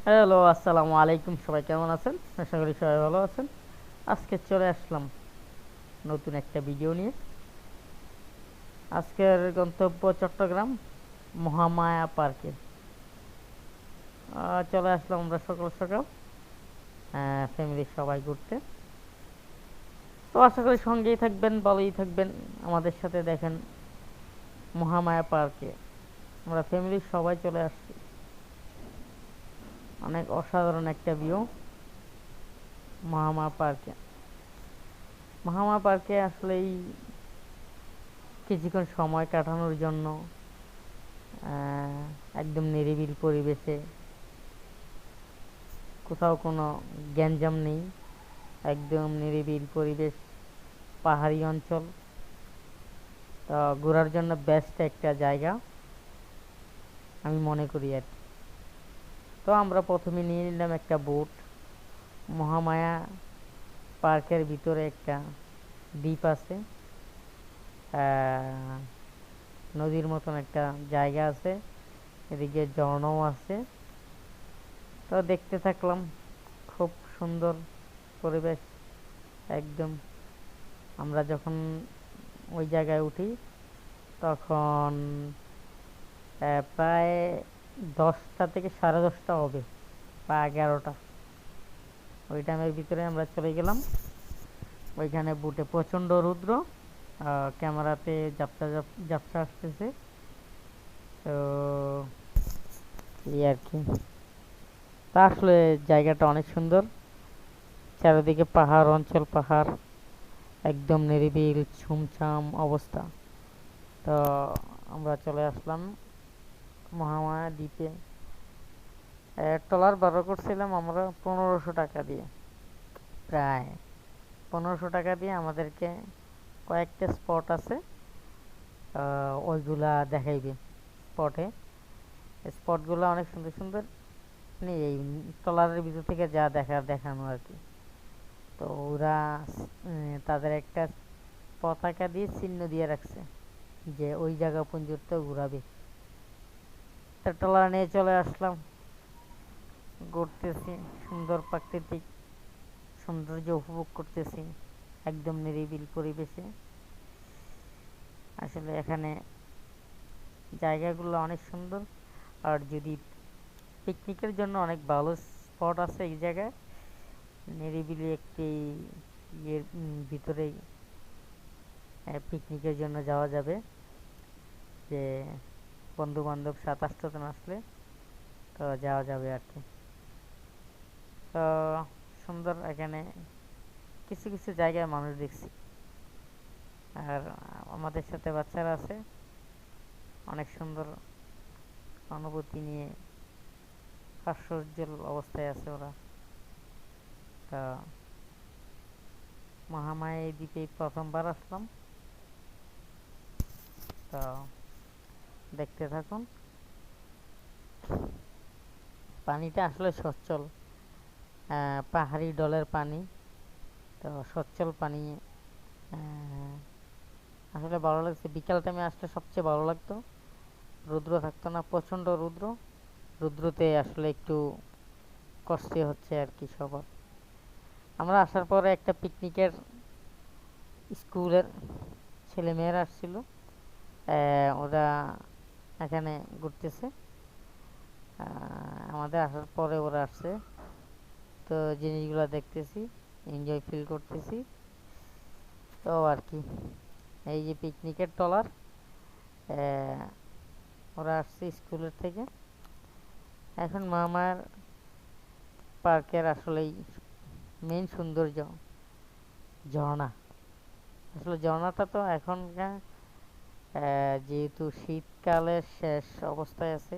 Hello, আসসালামু আলাইকুম। সবাই কেমন আছেন? আশা করি সবাই ভালো আছেন। আজকে চলে আসলাম নতুন একটা ভিডিও নিয়ে। আজকের গন্তব্য চট্টগ্রাম মহামায়া পার্কে। চলে আসলাম আমরা সকাল সকাল ফ্যামিলির সবাই ঘুরতে। তো আশা করি সঙ্গেই থাকবেন, ভালোই থাকবেন আমাদের সাথে। দেখেন, মহামায়া পার্কে আমরা ফ্যামিলির সবাই চলে আসছি। অনেক অসাধারণ একটা ভিউ মহামায়া পার্কে। মহামায়া পার্কে আসলেই কিছুক্ষণ সময় কাটানোর জন্য একদম নিরিবিলি পরিবেশে, কোথাও কোনো গ্যাঞ্জাম নেই, একদম নিরিবিলি পরিবেশ, পাহাড়ি অঞ্চল। তো ঘোরার জন্য বেস্ট একটা জায়গা আমি মনে করি আর কি। তো আমরা প্রথমে নিয়ে নিলাম একটা বোট। মহামায়া পার্কের ভিতরে একটা দ্বীপ আছে, নদীর মতন একটা জায়গা আছে, এদিকে ঝর্ণাও আছে। তো দেখতে থাকলাম, খুব সুন্দর পরিবেশ একদম। আমরা যখন ওই জায়গায় উঠি তখন প্রায় 10টা থেকে 10:30 হবে বা 11টা। ওই টাইমের ভিতরে আমরা চলে গেলাম। ওইখানে বুটে প্রচণ্ড রৌদ্র, ক্যামেরাতে ঝাপসা ঝাপসা আসতেছে। তো এই আর কি। তা আসলে জায়গাটা অনেক সুন্দর, চারিদিকে পাহাড় অঞ্চল, পাহাড়, একদম নিরিবিল ছুমছাম অবস্থা। তো আমরা চলে আসলাম মহামায়া দ্বীপে। ট্রলার ভাড়া করছিলাম আমরা 1500 টাকা দিয়ে। প্রায় 1500 টাকা দিয়ে আমাদেরকে কয়েকটা স্পট আছে, ওইগুলা দেখাইবে। স্পটে স্পটগুলো অনেক সুন্দর সুন্দর, মানে এই ট্রলারের ভিতর থেকে যা দেখানো আর কি। তো ওরা তাদের একটা পতাকা দিয়ে চিহ্ন দিয়ে রাখছে যে ওই জায়গা পর্যন্ত ঘুরাবে। তা ট্রলার নিয়ে চলে আসলাম, ঘুরতেছি, সুন্দর প্রাকৃতিক সৌন্দর্য উপভোগ করতেছি একদম নিরিবিল পরিবেশে। আসলে এখানে জায়গাগুলো অনেক সুন্দর। আর যদি পিকনিকের জন্য অনেক ভালো স্পট আছে এই জায়গায়, নিরিবিলি একটি ইয়ের ভিতরেই পিকনিকের জন্য যাওয়া যাবে। যে বন্ধু বান্ধব 7-8 জন আসলে তো যাওয়া যাবে আর কি। তো সুন্দর, এখানে কিছু কিছু জায়গায় মানুষ দেখছি, আর আমাদের সাথে বাচ্চারা আছে, অনেক সুন্দর অনুভূতি নিয়ে হাস্যোজ্জ্বল অবস্থায় আছে ওরা। তা মহামায়া এই দ্বীপে প্রথমবার আসলাম। তো দেখতে থাকুন, পানিটা আসলে সচ্ছল, পাহাড়ি ডলের পানি। তো সচ্ছল পানি, আসলে ভালো লাগছে। বিকাল টাইমে আসলে সবচেয়ে ভালো লাগতো, রৌদ্র থাকতো না, প্রচণ্ড রৌদ্র। রৌদ্রতে আসলে একটু কষ্ট হচ্ছে আর কি সবার। আমরা আসার পরে একটা পিকনিকের স্কুলের ছেলেমেয়েরা আসছিল, ওরা এখানে ঘুরতেছে। আমাদের আসার পরে ওরা আসছে, তো জিনিসগুলো দেখতেছি, এনজয় ফিল করতেছি। তো আর কি, এই যে পিকনিকের ট্রলার, ওরা আসছে স্কুলের থেকে। এখন মামার পার্কের আসলেই মেইন সৌন্দর্য ঝর্ণা। আসলে ঝর্ণাটা তো এখন যেহেতু শীতকালের শেষ অবস্থায় আছে,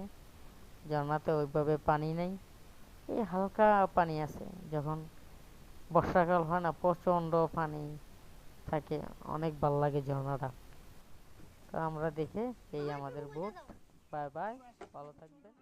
ঝর্ণাতে ওইভাবে পানি নেই, এই হালকা পানি আছে। যখন বর্ষাকাল হয় না, প্রচণ্ড পানি থাকে, অনেক ভাল লাগে ঝর্ণাটা। তো আমরা দেখে এই আমাদের বোট। বাই বাই, ভালো থাকবেন।